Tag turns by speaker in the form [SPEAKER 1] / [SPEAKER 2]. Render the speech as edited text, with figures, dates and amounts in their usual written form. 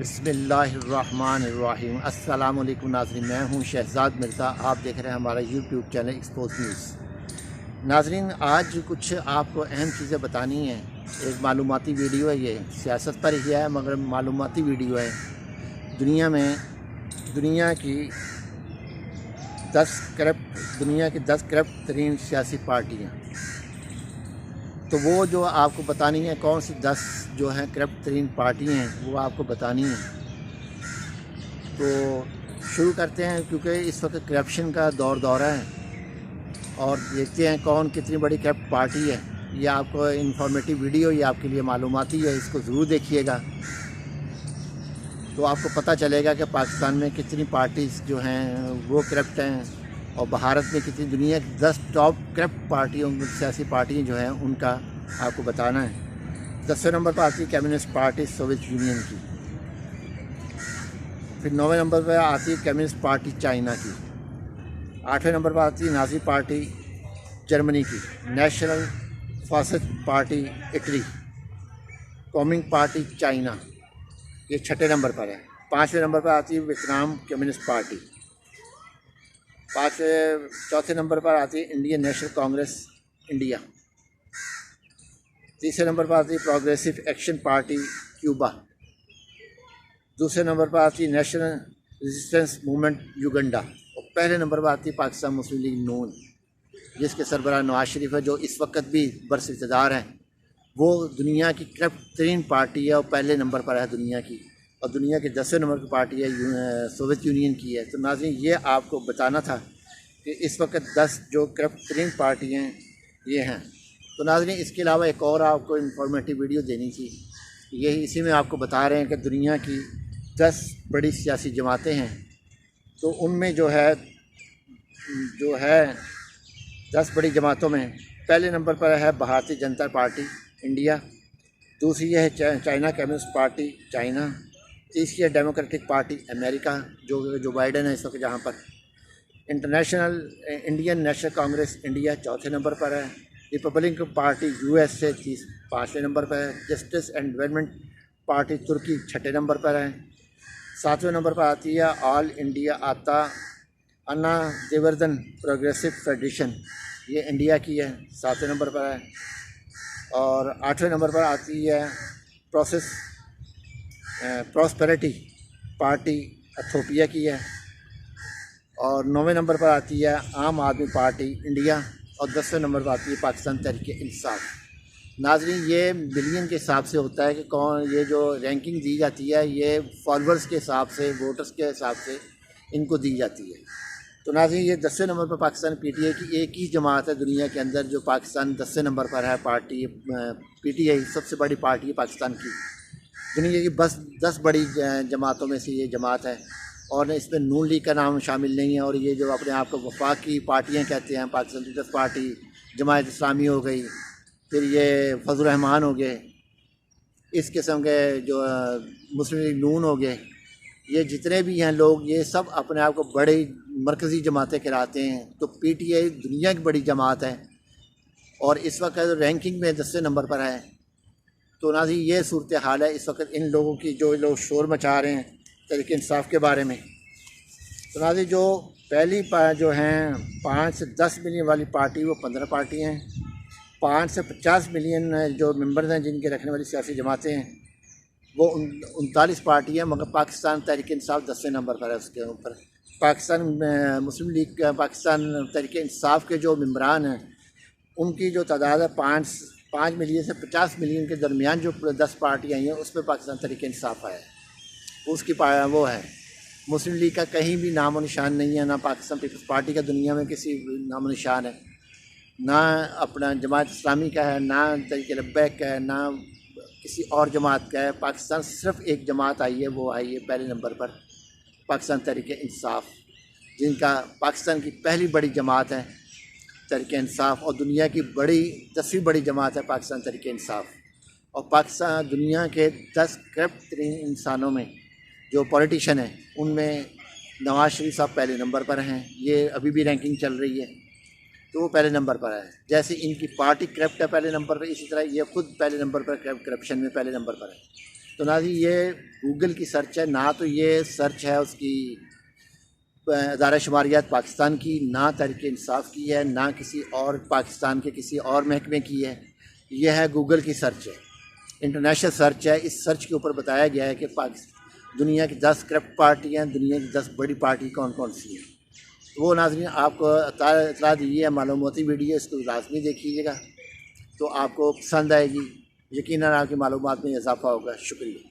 [SPEAKER 1] बिस्मिल्लाहिर्रहमानिर्रहीम। अस्सलाम वालेकुम नाज़रीन, मैं हूं शहजाद मिर्ज़ा। आप देख रहे हैं हमारा यूट्यूब चैनल एक्सपोज न्यूज़। नाज़रीन, आज कुछ आपको अहम चीज़ें बतानी हैं। एक मालूमाती वीडियो है, ये सियासत पर ही है मगर मालूमाती वीडियो है। दुनिया की 10 करप्ट तरीन सियासी पार्टियाँ, तो वो जो आपको बतानी है कौन सी 10 जो हैं करप्ट तरीन पार्टी हैं, वो आपको बतानी है। तो शुरू करते हैं, क्योंकि इस वक्त करप्शन का दौर है और देखते हैं कौन कितनी बड़ी करप्ट पार्टी है। ये आपको इंफॉर्मेटिव वीडियो, ये आपके लिए मालूमाती है, इसको ज़रूर देखिएगा तो आपको पता चलेगा कि पाकिस्तान में कितनी पार्टीज़ जो हैं वो करप्ट हैं और भारत में कितनी। दुनिया की 10 टॉप करप्ट पार्टियों, सियासी पार्टियाँ जो हैं उनका आपको बताना है। 10वें नंबर पर आती है कम्युनिस्ट पार्टी सोवियत यूनियन की। फिर 9वें नंबर पर आती है कम्युनिस्ट पार्टी चाइना की। 8वें नंबर पर आती है नाज़ी पार्टी जर्मनी की। National fascist party Italy. Combing party China, ये 6ठे नंबर पर है। 5वें नंबर पर आती है वियतनाम कम्युनिस्ट पार्टी। 4थे नंबर पर आती है इंडियन नेशनल कांग्रेस इंडिया। 3रे नंबर पर आती है प्रोग्रेसिव एक्शन पार्टी क्यूबा। 2रे नंबर पर आती है नेशनल रेजिस्टेंस मूवमेंट युगांडा। और पहले नंबर पर आती है पाकिस्तान मुस्लिम लीग नून, जिसके सरबराह नवाज शरीफ है, जो इस वक्त भी बरइख्तियार हैं। वो दुनिया की करप्ट तरीन पार्टी है और पहले नंबर पर है दुनिया की, और दुनिया के 10वें नंबर की पार्टी है सोवियत यूनियन की है। तो नाज़रीन, ये आपको बताना था कि इस वक्त 10 जो करप्ट तरीन पार्टी हैं ये हैं। तो नाज़रीन, इसके अलावा एक और आपको इंफॉर्मेटिव वीडियो देनी थी। यही इसी में आपको बता रहे हैं कि दुनिया की 10 बड़ी सियासी जमातें हैं, तो उनमें जो है 10 बड़ी जमातों में पहले नंबर पर है भारतीय जनता पार्टी इंडिया। दूसरी है चाइना कम्युनिस्ट पार्टी चाइना। तीसरी है Democratic Party America, Joe Biden है इस वक्त जहाँ पर। इंडियन नेशनल कांग्रेस इंडिया 4थे नंबर पर है। रिपब्लिकन पार्टी यूएसए 5वें नंबर पर है। जस्टिस एंड डेवलपमेंट पार्टी तुर्की 6ठे नंबर पर है। 7वें नंबर पर आती है ऑल इंडिया अन्ना देवर्धन प्रोग्रेसिव फेडरेशन, ये इंडिया की है, 7वें नंबर पर है। और 8वें नंबर पर आती है प्रॉस्पेरिटी पार्टी इथियोपिया की है। और 9वें नंबर पर आती है आम आदमी पार्टी इंडिया। और 10वें नंबर पर आती है पाकिस्तान तहरीक इंसाफ। नाज़रीन, ये मिलियन के हिसाब से होता है कि कौन, ये जो रैंकिंग दी जाती है ये फॉलोअर्स के हिसाब से, वोटर्स के हिसाब से इनको दी जाती है। तो नाज़रीन, ये 10वें नंबर पर पाकिस्तान पीटीआई की एक ही जमात है दुनिया के अंदर जो पाकिस्तान 10वें नंबर पर है। पार्टी पीटीआई सबसे बड़ी पार्टी है पाकिस्तान की। दुनिया की बस 10 बड़ी जमातों में से ये जमात है, और इसमें नून लीग का नाम शामिल नहीं है। और ये जो अपने आप को वफाकी पार्टियाँ कहते हैं, पाकिस्तान पीपल्स पार्टी, जमायत इस्लामी हो गई, फिर ये फजल रहमान हो गए, इस किस्म के जो मुस्लिम लीग नून हो गए, ये जितने भी हैं लोग, ये सब अपने आप को बड़ी मरकज़ी जमातें कहलाते हैं। तो पीटीआई दुनिया की बड़ी जमात है और इस वक्त रैंकिंग में 10वें नंबर पर है। तो नाज़रीन, ये सूरत हाल है इस वक्त इन लोगों की, जो लोग शोर मचा रहे हैं तहरीक इंसाफ के बारे में। तो नाज़रीन, जो पहली जो हैं 5 से 10 मिलियन वाली पार्टी, वो 15 पार्टी हैं। 5 से 50 मिलियन जो मेंबर्स हैं जिनके रखने वाली सियासी जमातें हैं, वो 39 पार्टी है। मगर पाकिस्तान तहरीक इंसाफ 10वें नंबर पर है। उसके ऊपर पाकिस्तान मुस्लिम लीग, पाकिस्तान तहरीक इंसाफ के जो मेंबरान हैं उनकी जो तादाद है 5 मिलियन से 50 मिलियन के दरमियान जो 10 पार्टियाँ आई हैं, उसमें पाकिस्तान तहरीक इंसाफ है, उसकी वो है। मुस्लिम लीग का कहीं भी नामो निशान नहीं है, ना पाकिस्तान पीपल्स पार्टी का दुनिया में किसी नामो निशान है, ना अपना जमात इस्लामी का है, ना तहरीक लब्बैक का है, ना किसी और जमात का है। पाकिस्तान सिर्फ एक जमात आई है, वो आई है पहले नंबर पर, पाकिस्तान तहरीक इंसाफ, जिनका पाकिस्तान की पहली बड़ी जमात है तहरीक इंसाफ, और दुनिया की 10वीं बड़ी जमात है पाकिस्तान तहरीक इंसाफ। और पाकिस्तान दुनिया के 10 करप्ट तरीन इंसानों में जो पॉलिटिशियन हैं, उनमें नवाज शरीफ साहब पहले नंबर पर हैं। ये अभी भी रैंकिंग चल रही है, तो वो पहले नंबर पर है। जैसे इनकी पार्टी करप्ट है पहले नंबर पर, इसी तरह ये खुद पहले नंबर पर करप्शन में पहले नंबर पर है। तो नाज़रीन ये गूगल की सर्च है, ना तो ये सर्च है उसकी इदारा शुमारियात पाकिस्तान की, ना तहरीक इंसाफ की है, ना किसी और पाकिस्तान के किसी और महकमे की है। यह है गूगल की सर्च है, इंटरनेशनल सर्च है। इस सर्च के ऊपर बताया गया है कि दुनिया की 10 करप्ट पार्टियाँ, दुनिया की 10 बड़ी पार्टी कौन कौन सी हैं। तो वो नाज़रीन आपको इतला दी है, मालूमाती वीडियो, इसको लाजमी देखिएगा तो आपको पसंद आएगी। यकीनन आपकी मालूमात में इजाफ़ा होगा। शुक्रिया।